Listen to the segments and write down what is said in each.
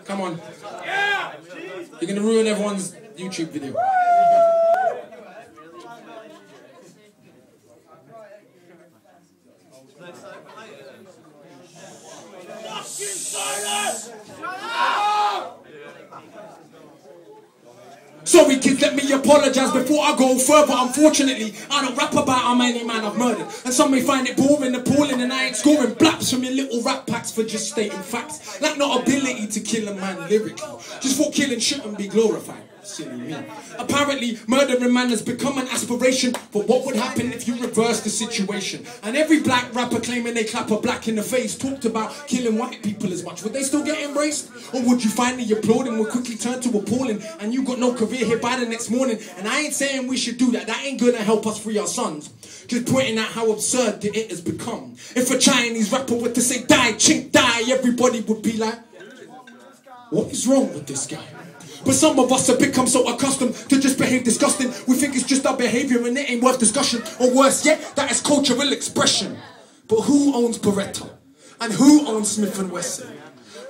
Come on. You're going to ruin everyone's YouTube video. Sorry kids, let me apologise before I go further. Unfortunately, I don't rap about how many man I've murdered. And some may find it boring, appalling, and I ain't scoring blaps from your little rap packs for just stating facts. Like not ability to kill a man lyrically. Just thought killing shouldn't be glorified. Silly me. Apparently, murdering man has become an aspiration. But what would happen if you reverse the situation? And every black rapper claiming they clap a black in the face talked about killing white people as much. Would they still get embraced? Or would you find the applauding will quickly turn to appalling and you got no career here by the next morning? And I ain't saying we should do that. That ain't gonna help us free our sons. Just pointing out how absurd it has become. If a Chinese rapper were to say die, chink, die, everybody would be like, what is wrong with this guy? But some of us have become so accustomed to just behave disgusting. We think it's just our behaviour and it ain't worth discussion. Or worse yet, that is cultural expression. But who owns Beretta? And who owns Smith & Wesson?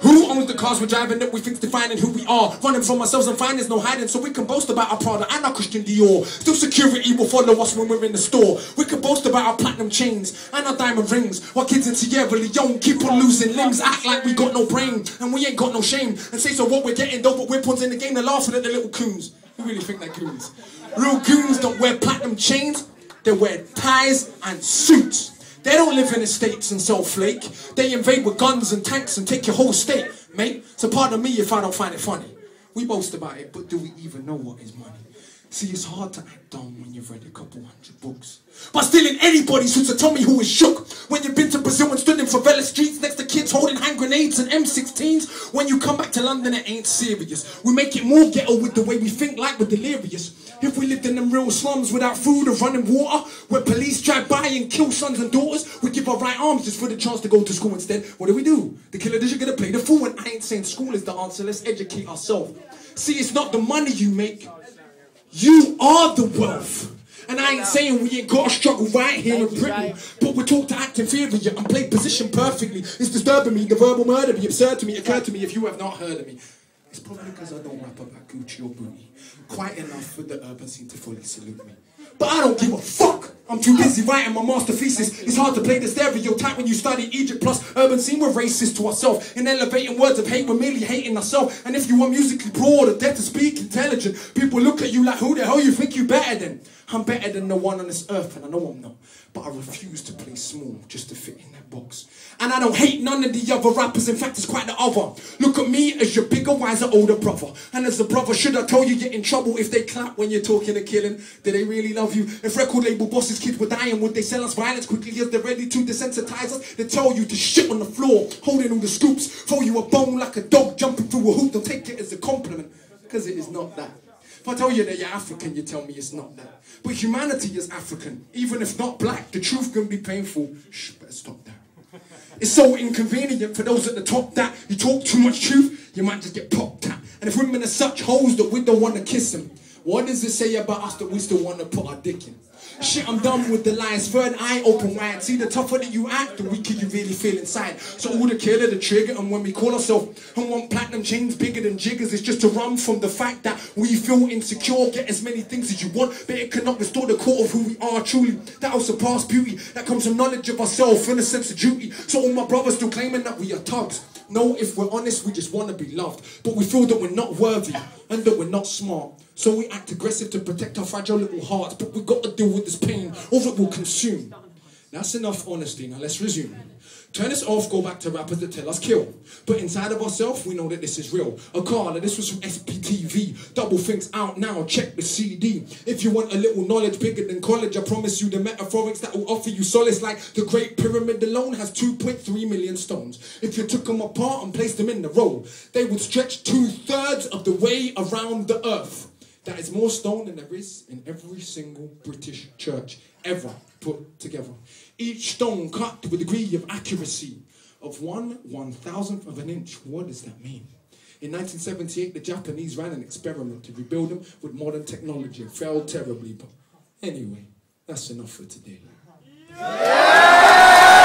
Who owns the cars we're driving that we think's defining who we are? Running from ourselves and finding there's no hiding, so we can boast about our Prada and our Christian Dior. Still security will follow us when we're in the store. We can boast about our platinum chains and our diamond rings, while kids in Sierra Leone keep on losing limbs, act like we got no brain and we ain't got no shame, and say so what we're getting though, but we're pawns in the game. They're laughing at the little coons. Who really think they're goons? Real goons don't wear platinum chains, they wear ties and suits. They don't live in estates and sell flake. They invade with guns and tanks and take your whole state, mate. So pardon me if I don't find it funny. We boast about it, but do we even know what is money? See, it's hard to act dumb when you've read a couple hundred books. But stealing anybody's suits to tell me who is shook. When you've been to Brazil and stood in favela streets next to kids holding hand grenades and M16s. When you come back to London, it ain't serious. We make it more ghetto with the way we think, like we're delirious. If we lived in them real slums without food or running water, where police drive by and kill sons and daughters, we give our right arms just for the chance to go to school instead. What do? The killer is gonna play the fool, and I ain't saying school is the answer. Let's educate ourselves. See, it's not the money you make. You are the wealth. And I ain't saying we ain't got to struggle right here in Britain, but we're taught to act inferior and play position perfectly. It's disturbing me, the verbal murder be absurd to me. Occurred to me if you have not heard of me. It's probably because I don't rap about Gucci or booty. Quite enough for the urban scene to fully salute me. But I don't give a fuck. I'm too busy writing my master thesis. It's hard to play the stereotype when you study Egypt plus urban scene. We're racist to ourselves. In elevating words of hate, we're merely hating ourselves. And if you are musically broad or dead to speak intelligent, people look at you like, who the hell you think you better than? I'm better than no one on this earth, and I know I'm not. But I refuse to play small just to fit in that box. And I don't hate none of the other rappers, in fact it's quite the other. Look at me as your bigger, wiser, older brother. And as a brother, should I tell you you're in trouble if they clap when you're talking of killing? Do they really love you? If record label bosses' kids were dying, would they sell us violence quickly as they're ready to desensitize us? They tell you to shit on the floor, holding all the scoops, throw you a bone like a dog jumping through a hoop. They'll take it as a compliment, because it is not that. If I tell you that you're African, you tell me it's not that. But humanity is African. Even if not black, the truth can be painful. Shh, better stop that. It's so inconvenient for those at the top that you talk too much truth, you might just get popped at. And if women are such hoes that we don't want to kiss them, what does it say about us that we still want to put our dick in? Shit, I'm done with the lies. Third eye open wide. See, the tougher that you act, the weaker you really feel inside. So all the killer, the trigger, and when we call ourselves and want platinum chains bigger than jiggers, it's just to run from the fact that we feel insecure. Get as many things as you want, but it cannot restore the core of who we are truly. That'll surpass beauty. That comes from knowledge of ourselves and a sense of duty. So all my brothers still claiming that we are thugs. No, if we're honest, we just want to be loved. But we feel that we're not worthy and that we're not smart. So we act aggressive to protect our fragile little hearts. But we've got to deal with this pain or it will consume. That's enough honesty. Now let's resume. Turn this off, go back to rappers that tell us kill. But inside of ourselves, we know that this is real. Akala, this was from SPTV. Double things out now, check the CD. If you want a little knowledge bigger than college, I promise you the metaphorics that will offer you solace. Like the Great Pyramid alone has 2.3 million stones. If you took them apart and placed them in the row, they would stretch 2/3 of the way around the earth. That is more stone than there is in every single British church ever put together. Each stone cut to a degree of accuracy of 1/1000th of an inch. What does that mean? In 1978, the Japanese ran an experiment to rebuild them with modern technology. It failed terribly, but anyway, that's enough for today. Yeah!